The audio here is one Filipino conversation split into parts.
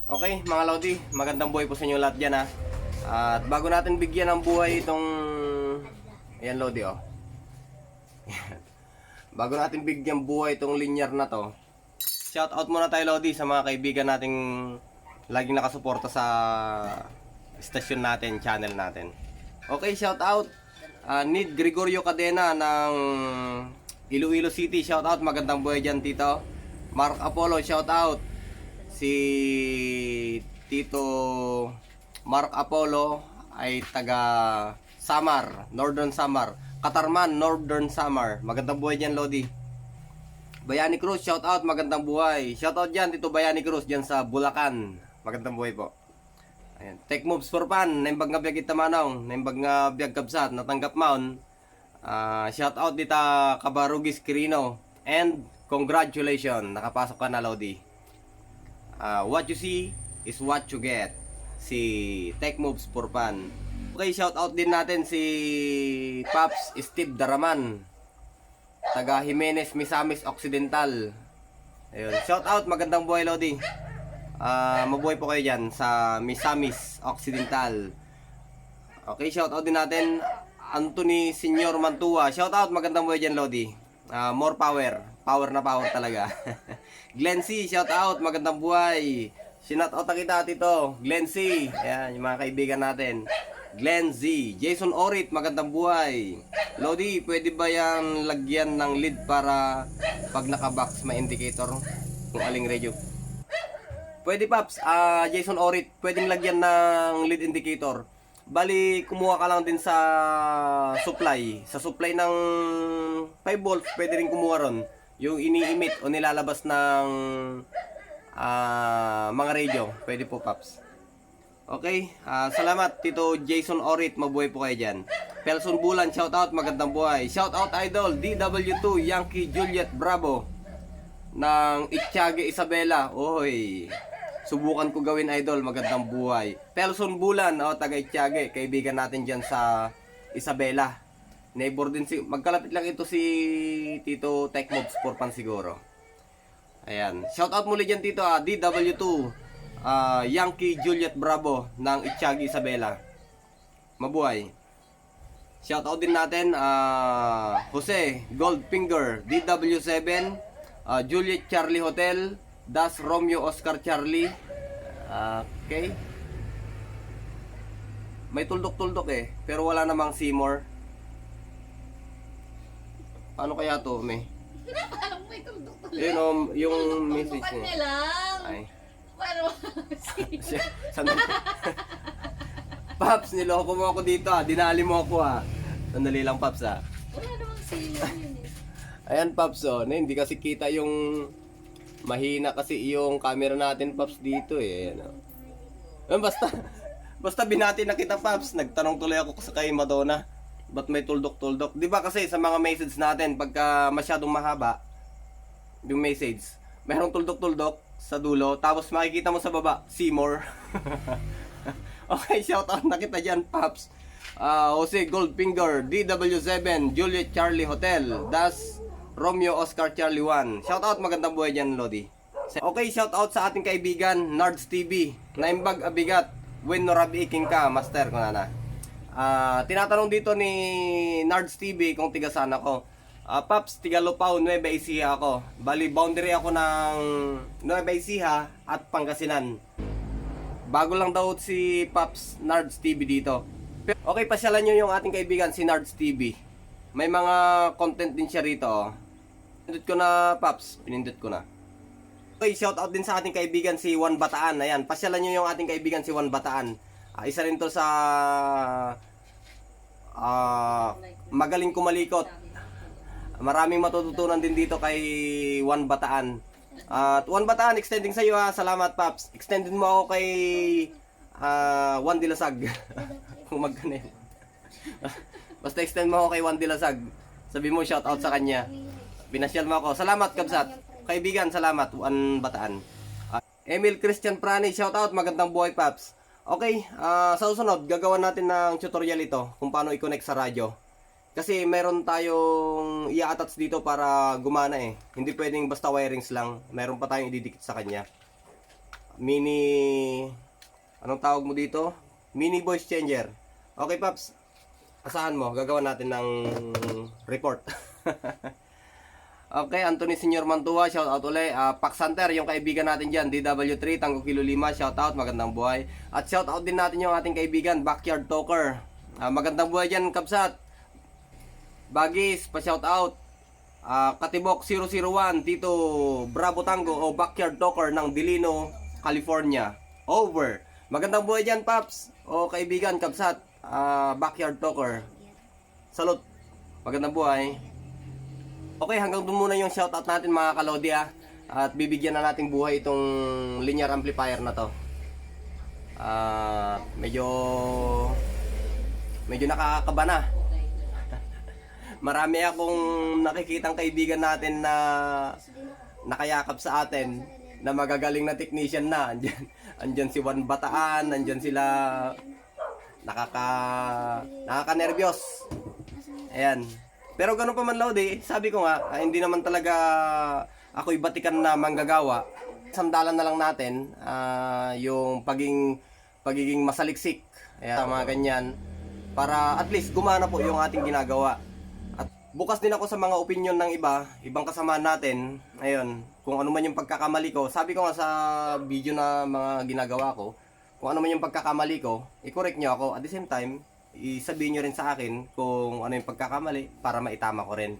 Okay, mga Lodi, magandang buhay po sa inyo lahat dyan ha. At bago natin bigyan ng buhay itong... Ayan Lodi oh. Bago natin bigyan buhay itong linear na to, shout out muna tayo Lodi sa mga kaibigan nating laging nakasuporta sa station natin, channel natin. Okay, shout out Need Gregorio Cadena ng Iloilo City, shout out, magandang buhay dyan Tito. Mark Apollo, shout out. Si Tito Mark Apollo ay taga Samar, Northern Samar. Katarman, Northern Samar. Magandang buhay dyan, Lodi. Bayani Cruz, shout out, magandang buhay. Shout out dyan, Tito Bayani Cruz, dyan sa Bulacan. Magandang buhay po. Ayan. Tech Moves for Fun, naimbag nga biyag itamanong, naimbag nga biyag kabsat, natanggap maon. Shout out dita Kabarugis Quirino. And congratulations, nakapasok ka na, Lodi. What you see is what you get. Si Tech Moves for Fun. Okay, shout out din natin si Pops Steve Daraman, taga Jimenez Misamis Occidental. Ayun, shout out, magandang buhay Lodi. Mabuhay po kayo dyan sa Misamis Occidental. Okay, shout out din natin Anthony Senior Mantua. Shout out, magandang buhay dyan Lodi. More power. Power na power talaga. Glenn C, shout out, magandang buhay. Shout out na kita Tito Glenn C. Ayan, yung mga kaibigan natin. Glenn Z, Jason Orit, magandang buhay. Lodi, pwede ba yung lagyan ng lead para pag nakabox may indicator kung aling radio? Pwede Paps, Jason Orit, pwedeng lagyan ng lead indicator. Bali, kumuha ka lang din sa supply. Sa supply ng 5 volts, pwede rin kumuha ron. Yung ini-emit o nilalabas ng mga radio, pwede po Paps. Okay, salamat Tito Jason Orit, mabuhay po kayo dyan. Pelson Bulan, shout out, magandang buhay. Shout out Idol, DW2, Yankee Juliet Bravo ng Itchage Isabela. Oy, subukan ko gawin Idol, magandang buhay. Pelson Bulan, taga Itchage, kaibigan natin dyan sa Isabela. Neighbor din si, magkalapit lang ito si Tito Tech Moves for Fun siguro. Ayan, shout out muli dyan Tito, DW2, Yankee Juliet Bravo ng Itchagi Isabela. Mabuhay. Shoutout din natin Jose Goldfinger, DW7, Juliet Charlie Hotel, Das Romeo Oscar Charlie. Okay. May tuldok-tuldok pero wala namang Seymour. Paano kaya to, may? Parang may tuldok-tuldok. Yung message Tutukan niya. niya lang. Ay. Paano? Sandali. Paps, niloko mo ako dito dinali mo ako Sandali lang Paps Wala namang sino yun eh. Ayan Paps hindi kasi kita yung mahina kasi yung camera natin Paps dito Ayan basta binati na kita Paps. Nagtanong tuloy ako sa kay Madonna, ba't may tuldok-tuldok? Di ba kasi sa mga message natin, pagka masyadong mahaba yung message, mayroong tuldok-tuldok sa dulo, tapos makikita mo sa baba, Seymour. Okay, shout out na kita dyan, Paps. Jose Goldfinger, DW7, Juliet Charlie Hotel, Das Romeo Oscar Charlie 1. Shout out, magandang buhay dyan, Lodi. Okay, shout out sa ating kaibigan, Nards TV, Naimbag Abigat, When Norabi Iking ka, Master ko na. Tinatanong dito ni Nards TV kung tiga saan ako. Paps, tiga Lupao, Nueva Ecija ako. Bali, boundary ako ng Nueva Ecija at Pangasinan. Bago lang daw si Paps Nards TV dito. Okay, pasyalan nyo yung ating kaibigan si Nards TV. May mga content din siya rito. Pinindot ko na Paps, pinindot ko na. Okay, shout out din sa ating kaibigan si Juan Bataan. Ayan, pasyalan nyo yung ating kaibigan si Juan Bataan. Isa rin to sa magaling kumalikot. Maraming matututunan din dito kay Juan Bataan. At Juan Bataan, extending sa iyo Salamat Paps. Extended mo ako kay Juan Dilasag. Kung magkanin. Basta extend mo ako kay Juan Dilasag. Sabi mo shout out sa kanya. Pinasyal mo ako. Salamat Kabsat. Kaibigan, salamat Juan Bataan. Emil Christian Prani, shout out, magandang buhay Paps. Okay, sa susunod gagawa natin ng tutorial ito kung paano i-connect sa radyo. Kasi meron tayong i-attach dito para gumana Hindi pwedeng basta wirings lang. Meron pa tayong ididikit sa kanya. mini, anong tawag mo dito? Mini voice changer. Okay, Paps. Asahan mo, gagawa natin ng report. Okay, Anthony Senior Mantua, shout out ulit. Pax Hunter, yung kaibigan natin dyan, DW3, Tango Kilo 5, shout out, magandang buhay. At shout out din natin yung ating kaibigan, Backyard Talker. Magandang buhay dyan, Kapsat. Bagis, pa shout out. Katibok 001, Tito Bravo Tango o Backyard Talker ng Delino, California. Over. Magandang buhay dyan, Paps. O kaibigan, Kapsat. Backyard Talker. Salute. Magandang buhay. Okay, hanggang doon muna yung shoutout natin mga kalodi at bibigyan na nating buhay itong linear amplifier na to. Medyo nakakakaba na. Marami akong nakikitang kaibigan natin na nakayakap sa atin na magagaling na technician na. Andyan si Juan Bataan, andyan sila nakaka-nervyos. Ayan. Pero gano'n pa man Lodi, sabi ko nga, hindi naman talaga ako'y batikan na manggagawa. Sandalan na lang natin yung pagiging masaliksik. Ayan, mga ganyan. Para at least gumana po yung ating ginagawa. At bukas din ako sa mga opinion ng ibang kasama natin. Ayun, kung ano man yung pagkakamali ko. Sabi ko nga sa video na mga ginagawa ko, kung ano man yung pagkakamali ko, i-correct nyo ako. At the same time, isabihin nyo rin sa akin kung ano yung pagkakamali para maitama ko rin.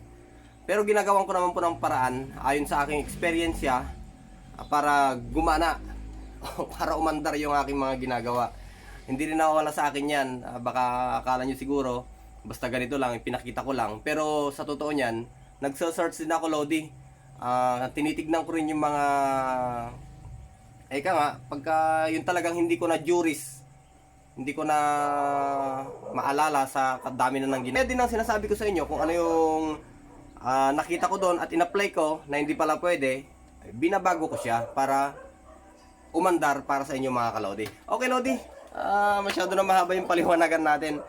Pero ginagawan ko naman po ng paraan ayon sa aking experience para gumana para umandar yung aking mga ginagawa. Hindi rin nawawala sa akin yan. Baka akala nyo siguro basta ganito lang, ipinakita ko lang. Pero sa totoo nyan, nagsa-search din ako Lodi. Tinitignan ko rin yung mga pagka yun talagang hindi ko na juris, hindi ko na maalala sa kadami na nang ginawa. Kaya din ang sinasabi ko sa inyo kung ano yung nakita ko doon at in-apply ko na hindi pala pwede, binabago ko siya para umandar para sa inyo mga kalodi. Okay Lodi, masyado na mahaba yung paliwanagan natin.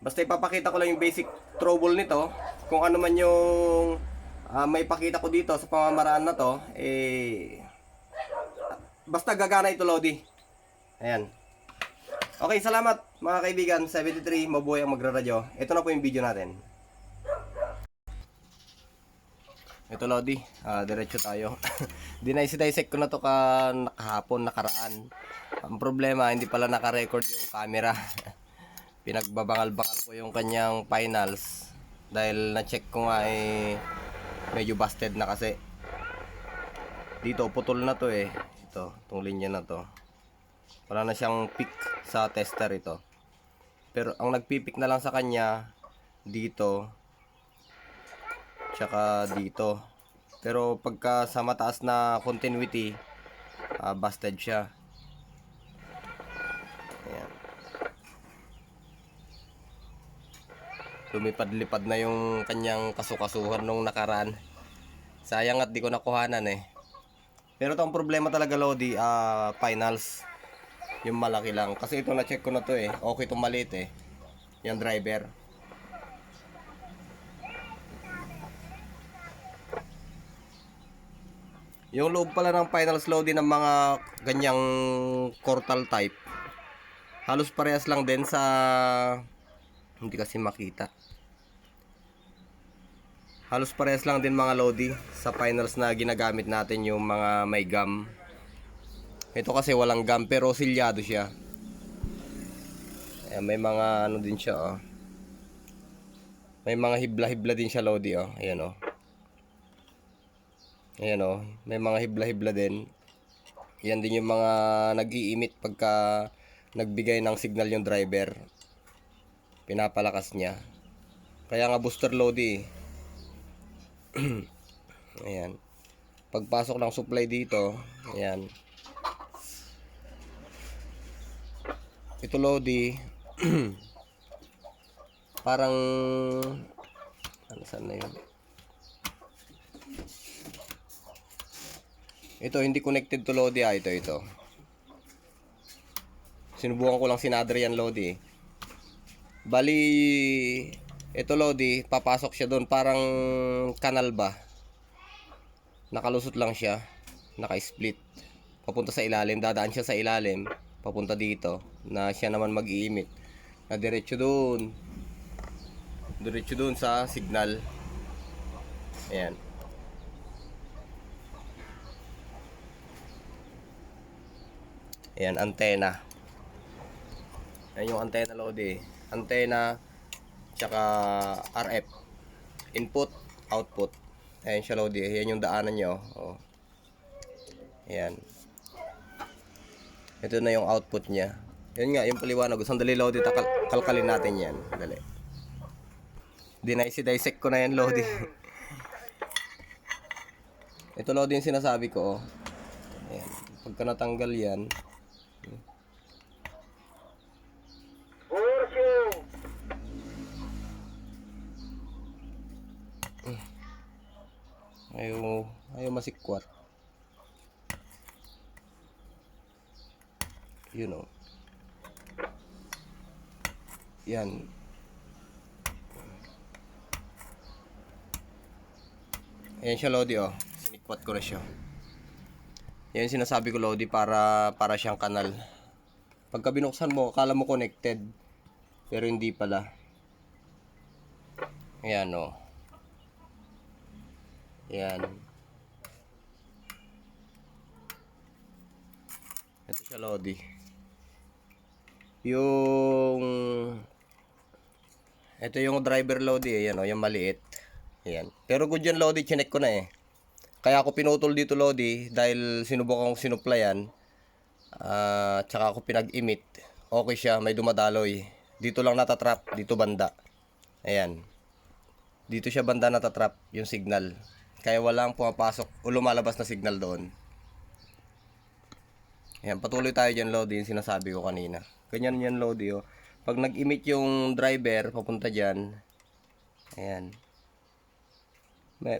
Basta ipapakita ko lang yung basic trouble nito. Kung ano man yung may pakita ko dito sa pamamaraan na to, basta gagana ito Lodi. Ayan. Okay, salamat mga kaibigan. 73, mabuhay ang magraradyo. Ito na po yung video natin. Ito Lodi, diretso tayo. Dinay-dissect ko na to kahapon, nakaraan. Ang problema, hindi pala naka-record yung camera. Pinagbabangal-bangal ko yung kanyang finals. Dahil na-check ko nga medyo busted na kasi. Dito, putol na to Ito, itong linya na to. Wala na siyang pick sa tester ito. Pero ang nagpipick na lang sa kanya dito tsaka dito. Pero pagka sa mataas na continuity, busted siya. Ayan. Lumipad-lipad na yung kanyang kasukasuhan nung nakaraan. Sayang at di ko nakuhanan Pero itong problema talaga Lodi, finals. Yung malaki lang. Kasi ito na-check ko na to Okay itong maliit Yung driver. Yung loob pala ng finals Lodi ng mga ganyang Cortal type. Halos parehas lang din sa hindi kasi makita. Halos parehas lang din mga Lodi sa finals na ginagamit natin yung mga may gum. Ito kasi walang gum pero silyado siya. Ayan, may mga ano din siya May mga hibla-hibla din siya Lodi Ayan Ayan may mga hibla-hibla din. Yan din yung mga nag-i-emit pagka nagbigay ng signal yung driver. Pinapalakas niya. Kaya nga booster Lodi Ayan. Pagpasok ng supply dito, ayan. Ito Lodi parang saan na yun? Ito hindi connected to Lodi ito. Sinubukan ko lang sinadre yan Lodi Bali ito Lodi, papasok siya doon parang kanal ba. Nakalusot lang siya, naka-split. papunta sa ilalim, dadaan siya sa ilalim, papunta dito, na siya naman mag-iimit, na diretso doon sa signal. Ayan. Ayan, antena. Ayan yung antena, Lodi. Antena, tsaka RF. Input, output. Ayan siya, Lodi. Ayan yung daanan nyo. Oh. Ayan. Ito na yung output niya. Yan nga, yung paliwanag. Sandali, Lodi. Kalkalin natin yan. Dali. Dissect ko na yan, Lodi. Ito, Lodi, yung sinasabi ko. Oh. Ayan. Pagka natanggal yan, ayaw masikwat. You know. Yan. Ayan siya, Lodi, oh. Sinikwat ko na siya. Yan yung sinasabi ko, Lodi, para siyang kanal. Pagka binuksan mo, akala mo connected. Pero hindi pala. Ayan, oh. Ayan. Ito siya, Lodi. Ito yung driver, Lodi. Ayan, oh, yung maliit. Ayan. Pero good yan, Lodi. Chinek ko na eh. Kaya ako pinutol dito, Lodi, dahil sinubukan kong sinuplayan. Tsaka ako pinag-emit. Okay siya, may dumadaloy. Dito lang natatrap, dito banda. Ayan. Dito siya banda natatrap, yung signal. Kaya walang pumapasok o lumalabas na signal doon. Ayan, patuloy tayo dyan, Lodi, yung sinasabi ko kanina. Ganyan yan, Lodi, oh. Pag nag-emit yung driver, papunta dyan. Ayan.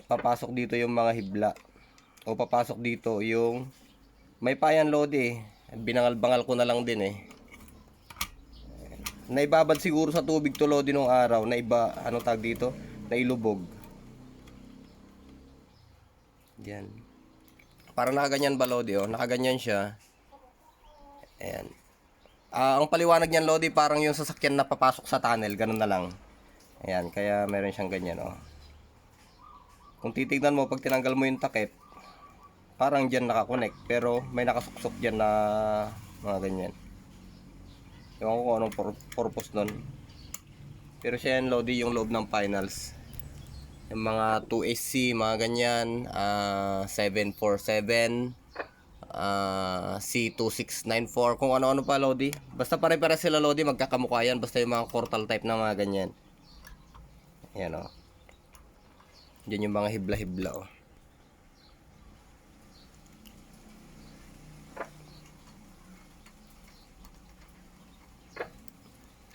Papasok dito yung mga hibla. O papasok dito yung may payan, Lodi. Binangal-bangal ko na lang din eh. Naibabad siguro sa tubig to, Lodi, nung araw. Naiba, ano tag dito? Nailubog. Yan. Para nakaganyan ba, Lodi, oh? Nakaganyan siya. Ayan. Ang paliwanag niyan, Lodi, parang yung sasakyan na papasok sa tunnel. Ganun na lang. Ayan, kaya meron siyang ganyan, oh. Kung titignan mo, pag tinanggal mo yung takip, parang dyan nakakonect. Pero may nakasuksok dyan na mga ganyan. Ewan ko kung anong purpose nun. Pero siya yan, Lodi, yung loob ng finals. Yung mga 2SC, mga ganyan. 747. C2694. Kung ano-ano pa, Lodi. Basta pare-pare sila, Lodi. Magkakamukha yan. Basta yung mga Cortal type na mga ganyan. Ayan, o. Diyan yung mga hibla-hibla, o.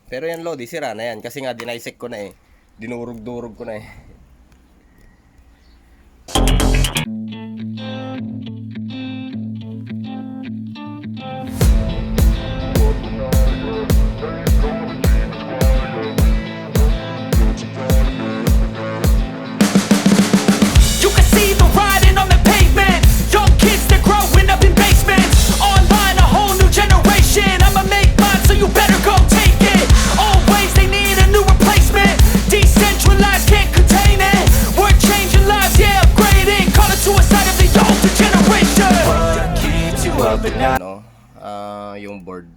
Pero yan, Lodi, sira na yan. Kasi nga, dinaisek ko na eh. Dinurog-durog ko na eh. You can see the writing on the pavement. Young kids, they're growing up in basements. Online, a whole new generation. I'ma make mine, so you better go take it. Always, they need a new replacement. Decentralized, can't contain it. We're changing lives, yeah, upgrading. Call it suicide of the older generation. What keeps you up at night? Ano, yung board.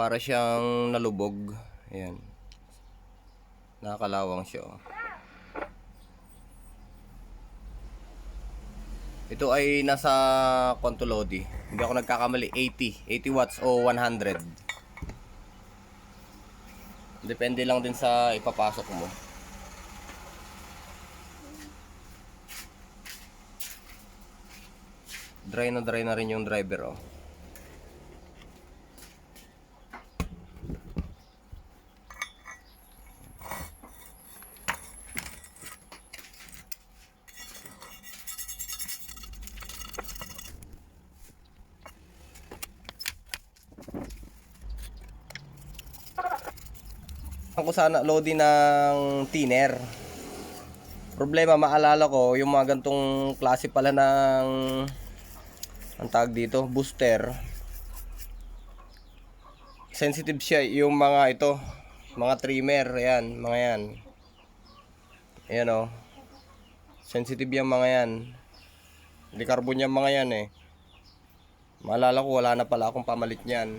Para siyang nalubog. Ayan. Nakakalawang siya, oh. Ito ay nasa konto, Lodi. Hindi ako nagkakamali. 80 watts o 100. Depende lang din sa ipapasok mo. Dry na rin yung driver, oh. Ako sana, Lodi, ng thinner. Problema, maalala ko, yung mga gantong klase pala ng ang tawag dito, booster. Sensitive siya yung mga ito, mga trimmer, ayan, mga yan. Ayan o. Sensitive yung mga yan. Hindi carbon yung mga yan eh. Maalala ko, wala na pala akong pamalit niyan.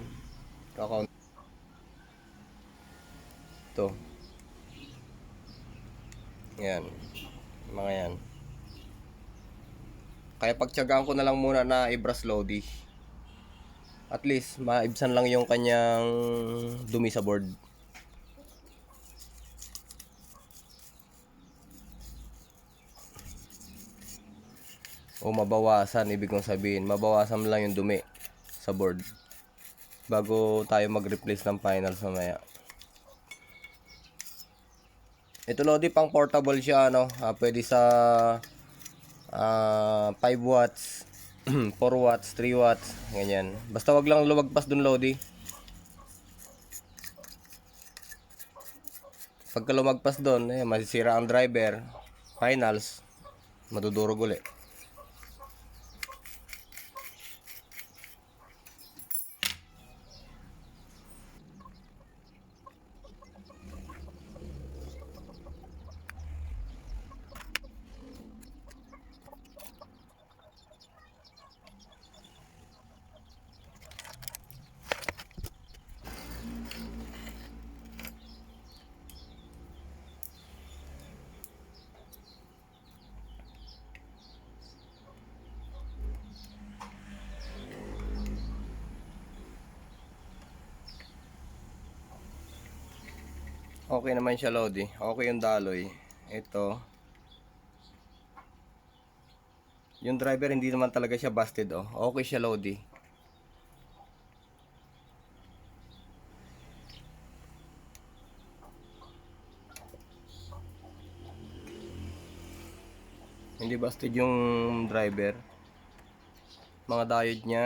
Ito. Ayan. Mga yan. Kaya pagtyagaan ko na lang muna na i-brush Lodi. At least, maibsan lang yung kanyang dumi sa board. O mabawasan, ibig kong sabihin, mabawasan lang yung dumi sa board bago tayo mag-replace ng finals mamaya. Ito Lodi, pang portable siya, ano, pwede sa 5 watts, 4 watts, 3 watts, ganyan. Basta wag lang lumagpas dun Lodi. Pagka lumagpas dun, masisira ang driver, finals, madudurog ulit. Okay naman siya Lodi. Okay yung daloy. Ito. Yung driver hindi naman talaga siya busted oh. Okay siya Lodi. Hindi busted yung driver. Mga diode niya.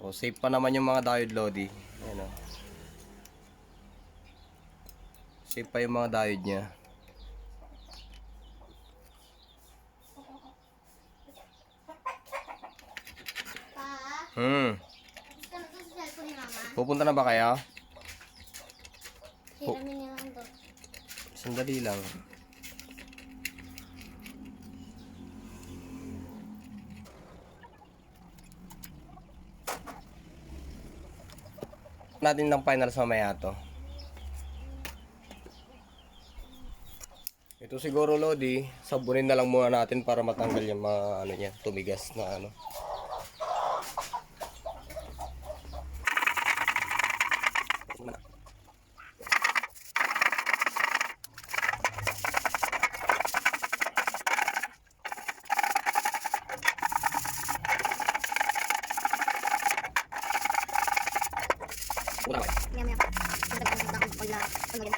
Oh, safe pa naman yung mga diode Lodi. Ayan oh. Safe pa yung mga diode niya. Gusto na to sa cellphone ni Mama. Pupunta na ba kayo? Hiramin niya lang to. Sandali lang. Natin ng finals mamaya to. Ito siguro Lodi, sabunin na lang muna natin para matanggal yung mga ano niya, tumigas na ano. Maya. Ano yan?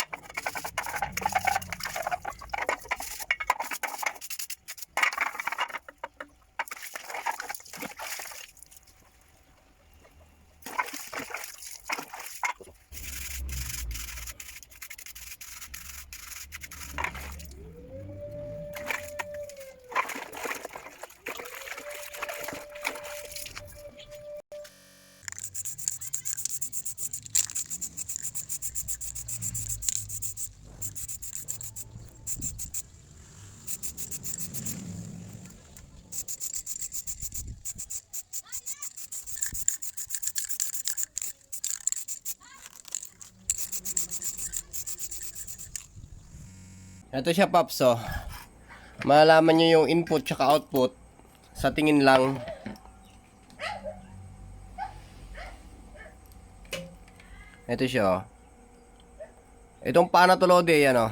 Ito siya Paps oh. Malalaman nyo yung input tsaka output sa tingin lang. Ito siya oh. Itong paa na to Lodi, yan oh.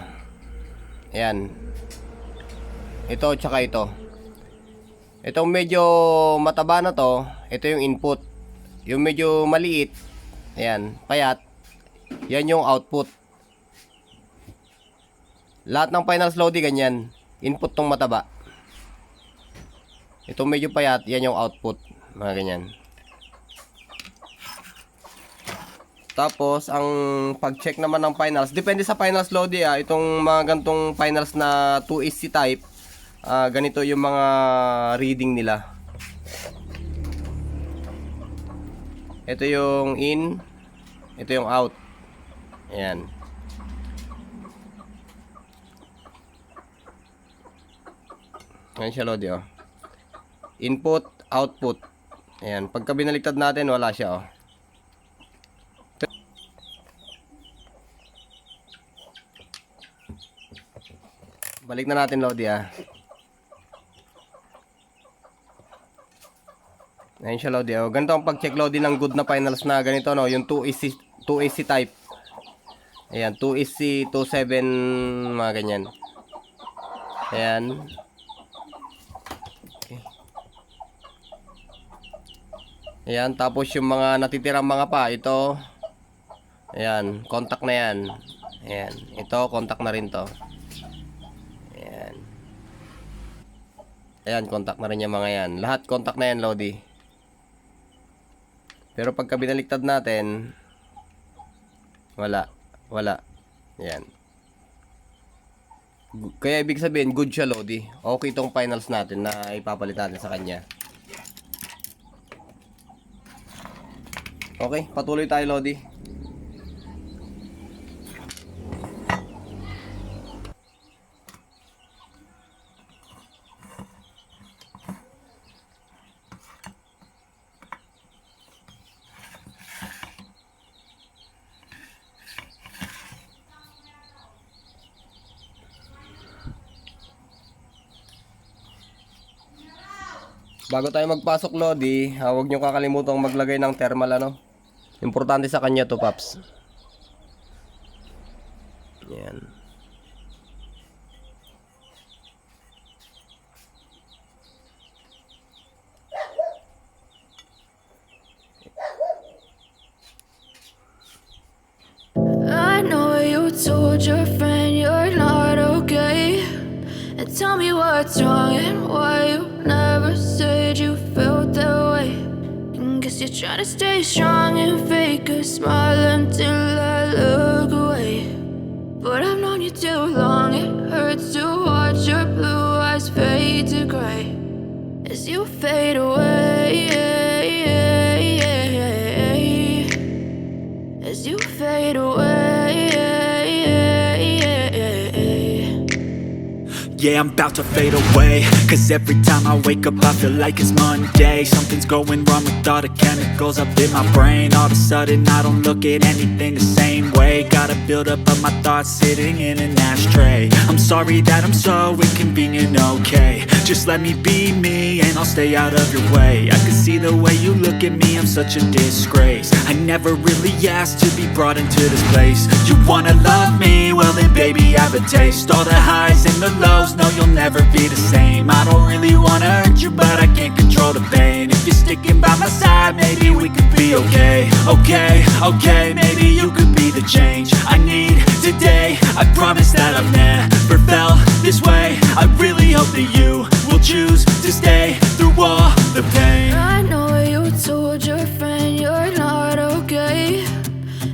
Ayan. Ito tsaka ito. Itong medyo mataba na to, ito yung input. Yung medyo maliit, ayan, payat, yan yung output. Lahat ng finals Lodi ganyan. Input tong mataba. Itong medyo payat, yan yung output. Mga ganyan. Tapos, ang pag-check naman ng finals, depende sa finals, Lodi, itong mga gantong finals na 2SC type, ganito yung mga reading nila. Ito yung in, ito yung out. Ayan. Ayan siya, Lodi, oh. Input, output. Ayan. Pagka binaliktad natin, wala siya, oh. Balik na natin, Lodi, Ayan siya, Lodi, oh. Ganito ang pag-check, Lodi, ng good na finals na ganito, no? Yung 2AC type. Ayan, 2AC, 27, mga ganyan. Ayan. Okay. Ayan, tapos yung mga natitirang mga pa, ito. Ayan, contact na yan. Ayan, ito, contact na rin to. Ayan. Ayan, contact na rin yung mga yan. Lahat contact na yan, Lodi. Pero pagka binaliktad natin, wala. Ayan. Kaya ibig sabihin, good siya, Lodi. Okay itong finals natin na ipapalit natin sa kanya. Okay, patuloy tayo, Lodi. Bago tayo magpasok, Lodi, huwag nyo kakalimutang maglagay ng thermal, ano? Importante sa kanya to, Paps. Yan. I know you told your friend you're not okay, and tell me what's wrong and why you never said you felt that way. And guess you're trying to stay strong and fake a smile until I look away. But I've known you too long, it hurts to watch your blue eyes fade to gray as you fade away. As you fade away. Yeah, I'm about to fade away, cause every time I wake up I feel like it's Monday. Something's going wrong with all the chemicals up in my brain. All of a sudden I don't look at anything the same way. Gotta build up of my thoughts sitting in an ashtray. I'm sorry that I'm so inconvenient, okay. Just let me be me and I'll stay out of your way. I can see the way you look at me, I'm such a disgrace. I never really asked to be brought into this place. You wanna love me? Well then baby I have a taste. All the highs and the lows, no you'll never be the same. I don't really wanna hurt you but I can't control the pain. If you're sticking by my side maybe we could be okay. Okay, maybe you could be the change I need today. I promise that I've never felt this way. I really hope that you will choose to stay through all the pain. I know you told your friend you're not okay,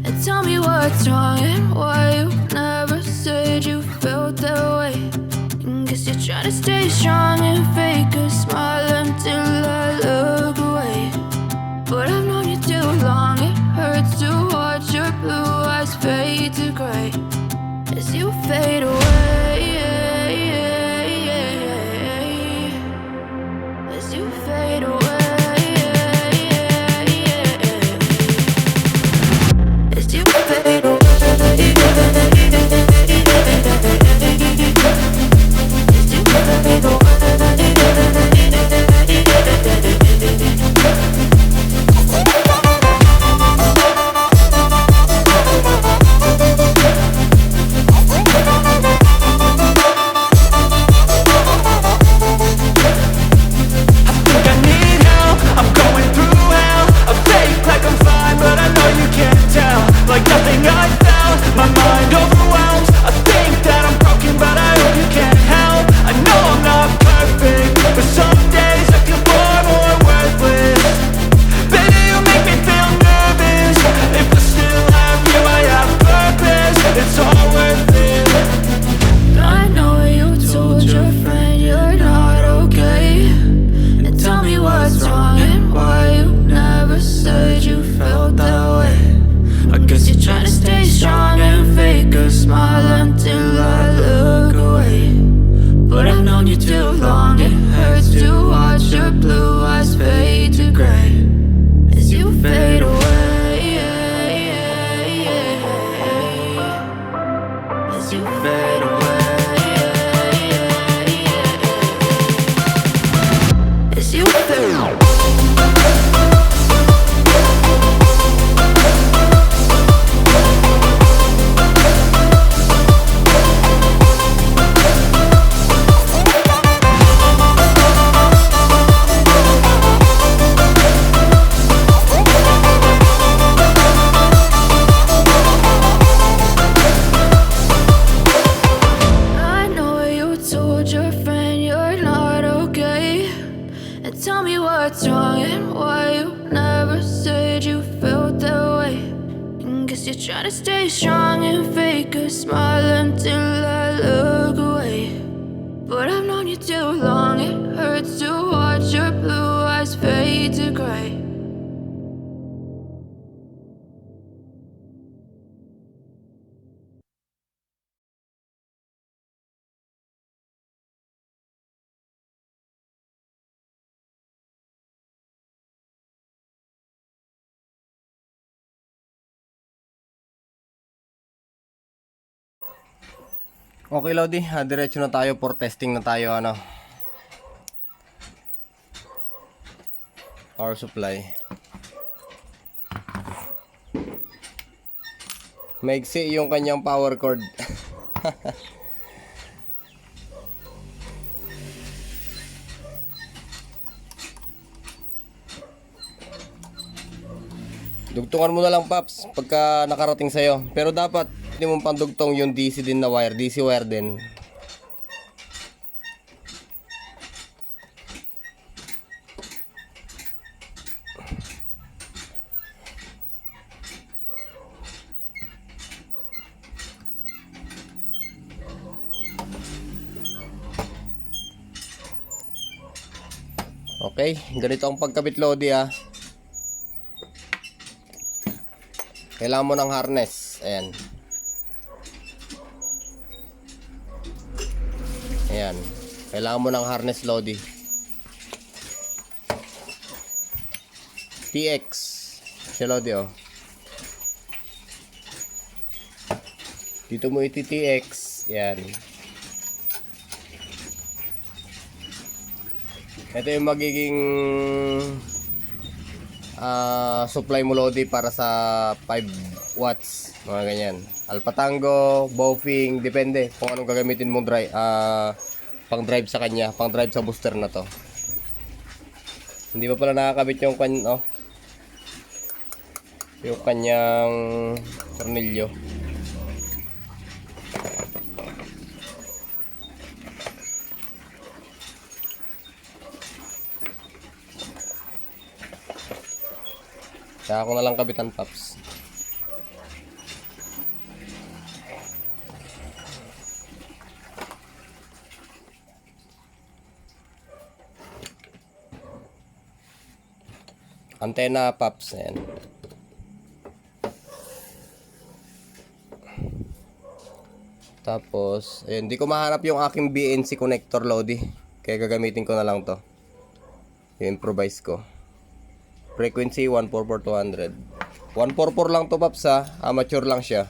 and tell me what's wrong and why you never said you felt that way. And guess you're trying to stay strong and fake a smile until I look away. But I've known you too long, it hurts to watch your blue eyes fade to gray as you fade away. As you fade away. As you fade away. As you fade away. as you fade away. As you fade away. I know you told your friend you're not okay, and tell me what's wrong and why you never said you felt that way. And guess you're trying to stay strong and fake a smile until I look away. But I've known you too long, it hurts to watch your blue eyes fade to gray. Okay, Lodi, diretso na tayo for testing na tayo, ano. Power supply. Maigsi yung kanyang power cord. Dugtungan mo na lang, Paps, pagka nakarating sa'yo. Pero dapat hindi mo pandugtong yung DC din na wire, DC wire din. Okay, ganito ang pagkabit, Lodi, ah. Kailangan mo ng harness. Ayan. Ayan. Kailangan mo ng harness, Lodi. TX. Si Lodi, oh. Dito mo iti-TX. Ayan. Ito yung magiging supply mo, Lodi, para sa 5 watts, mga ganyan. Alpha Tango, Baofeng, depende kung anong gagamitin mong pang drive sa kanya, pang drive sa booster na to. Hindi pa pala nakakabit yung yung kanyang tornilyo. Kaya ako na lang kabitan, Paps. Antena, Paps. Ayan. Tapos, ayun, di ko mahanap yung aking BNC connector, Lodi. Kaya gagamitin ko na lang to. Yung improvise ko. Frequency 144-200. 144 lang to, Paps, ha. Amateur lang siya.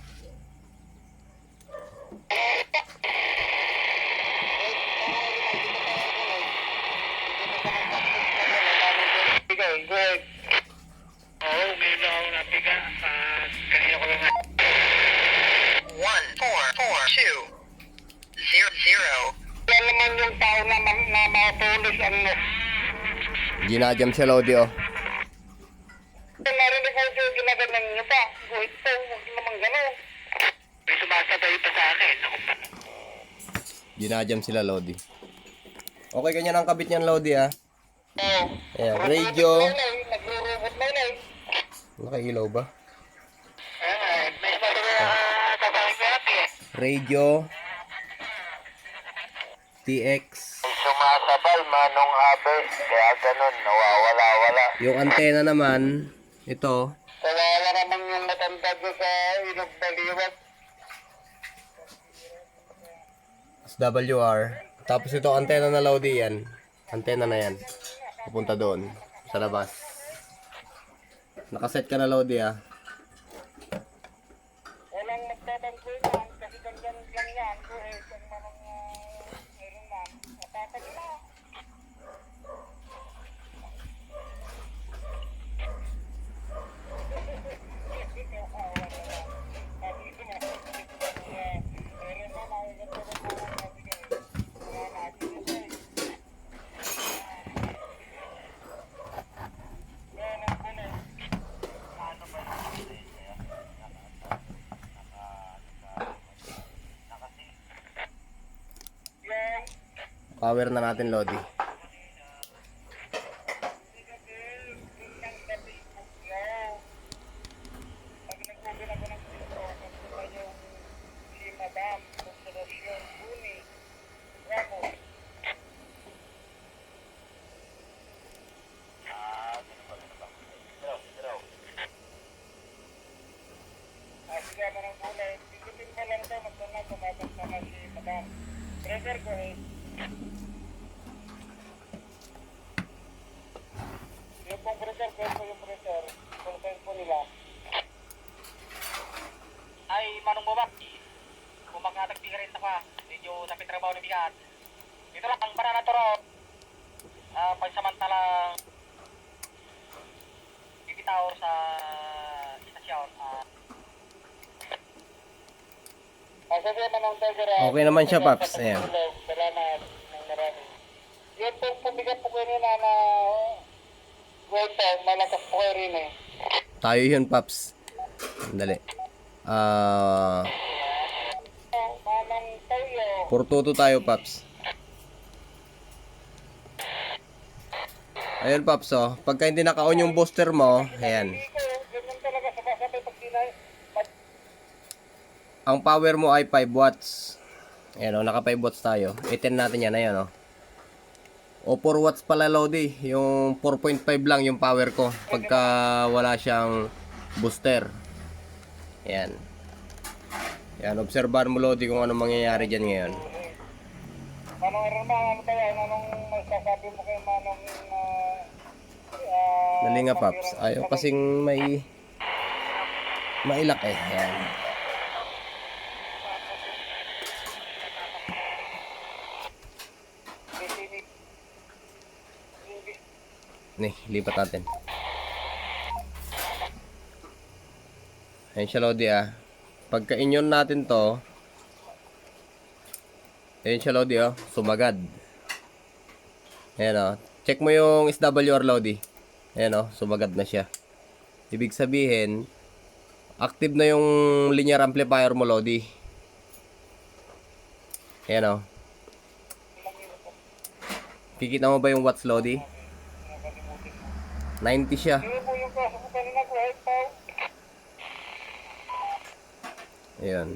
Ginajam siya, Lodi, oh. Narinig ko yung ginaganan niyo pa. Wait po, huwag naman gano'n. May sumasabay pa sa akin. Ginajam sila, Lodi. Okay, ganyan ang kabit niyan, Lodi, ha. Oo. Ayan, radio. Naglurubot na yun. Nakailaw ba? May sasabi na sasabi ko natin eh. Radio. TX. Sumasabay, Manong Abe. Kaya ganun, nawawala-wala. Yung antena naman, ito. Nawawala naman yung matanda ko sa Ilog Baliwag. SWR. Tapos ito, antena na, Lodi, yan. Antena na yan. Pupunta doon, sa labas. Nakaset ka na, Lodi, ha. Walang magtatanong yan po yan. Kasi ganyan lang yan. Po eh, kung manong meron man. Matapag na. Power na natin, Lodi. Pressure ko eh. Yung pong pressure, ko yung pressure. Consent po nila. Ay, manong mo ba? Kung magkatagbiga rin ako, medyo napit trabaho ng bigat. Dito lang, ang banana to raw. Pagsamantalang bibitaw sa istasyon. Okay naman siya, Paps. Ayan. Salamat ng marami. Yung pong pumigat po kayo nila na weta, malakas po kayo rin eh. Tayo yun, Paps. Dali. Manang tayo. Portuto tayo, Paps. Ayun, Paps, oh. Pagka hindi naka-on yung booster mo, ayan. Ganyan talaga sabay pag sinay. Ang power mo ay 5 watts. Ayan, oh. Naka 5 watts tayo. I-10 natin yan. Ayan, oh. O 4 watts pala, Lodi. Yung 4.5 lang yung power ko pagka wala siyang booster. Ayan. Ayan, obserbahan mo, Lodi, kung anong mangyayari dyan ngayon. Manong Herman, ano kaya? Anong masasabi mo kay Manong Dali nga, Paps. Ayaw kasing mailak eh. Ayan. Nih, lipat natin. Ayan siya, Lodi, ah. Pagka inyon natin to, ayan siya, Lodi, oh. Sumagad. Ayan, oh. Check mo yung SWR, Lodi. Ayan, oh. Sumagad na siya. Ibig sabihin, active na yung linear amplifier mo, Lodi. Ayan, oh. Kikita mo ba yung watts, Lodi? 90 siya. Hindi po yung kaso ko kanina ko, hey, Pao. Ayan.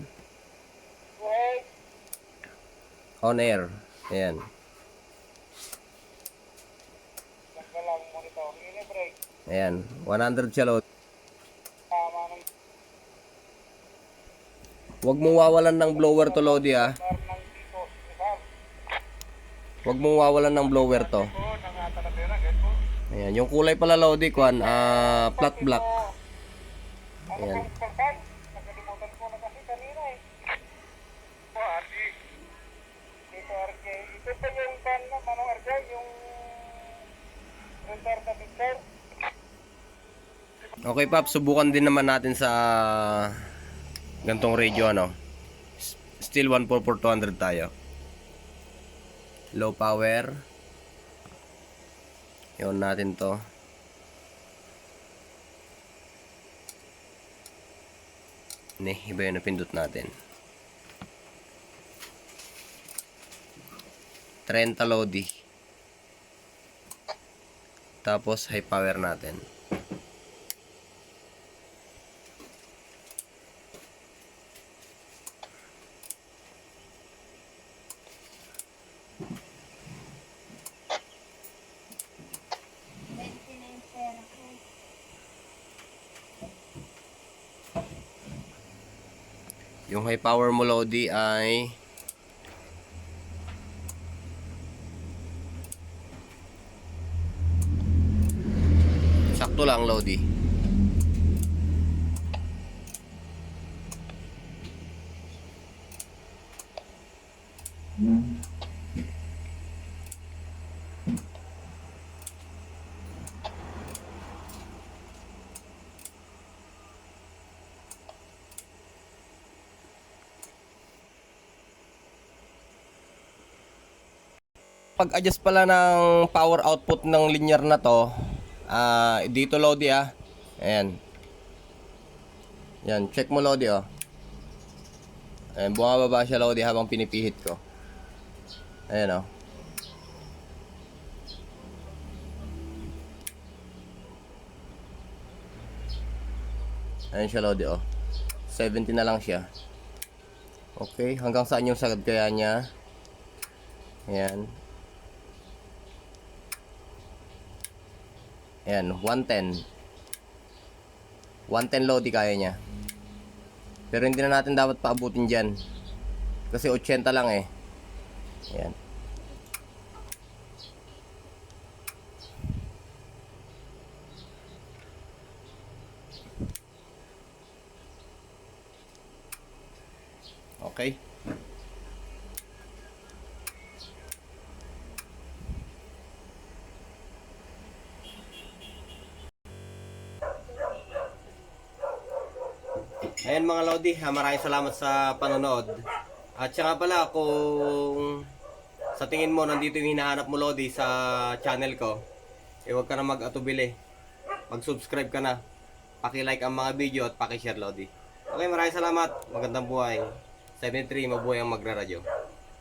Hey. On air. Ayan. Yan ka lang, monitor. Ini break. Ayan. 100 siya, Lodi. Tama ng Huwag mong wawalan ng blower to, Lodi, ah. bar ng dito. Diba? Huwag mong wawalan ng blower to. Po, nangata na pera, guys po. Ayan. Yung kulay pala, Lodi, kwan, flat black. Ano Ayan. pong pagkan? Nakalimutan ko na kasi kanina eh. Po, Arji. Dito, Arji. Ito pa yung pan na, Manong Arji, yung printer na picture. Okay, Pap. Subukan din naman natin sa gantong radio, ano. Still 144-200 tayo. Low power. Yun natin to. Iba yun na pindot natin. 30 Lodi. Tapos high power natin. Yung high power mo, Lodi, ay sakto lang, Lodi. Pag-adjust pala ng power output ng linear na to, dito Lodi ayan. Yan, check mo Lodi ayan, bumababa siya Lodi habang pinipihit ko. Ayan 'Ayan siya Lodi 70 na lang siya. Okay, hanggang saan yung sagad kaya niya? Ayan. Ayan, 110. 110 Lodi kaya niya. Pero hindi na natin dapat paabutin dyan. Kasi 80 lang Ayan. Okay. Ayan mga Lodi, maraming salamat sa panonood. At saka pala kung sa tingin mo nandito yung hinahanap mo Lodi sa channel ko, huwag ka na mag-atubili. Mag-subscribe ka na. Paki-like ang mga video at paki-share Lodi. Okay, maraming salamat. Magandang buhay. 73, mabuhay ang magraradyo.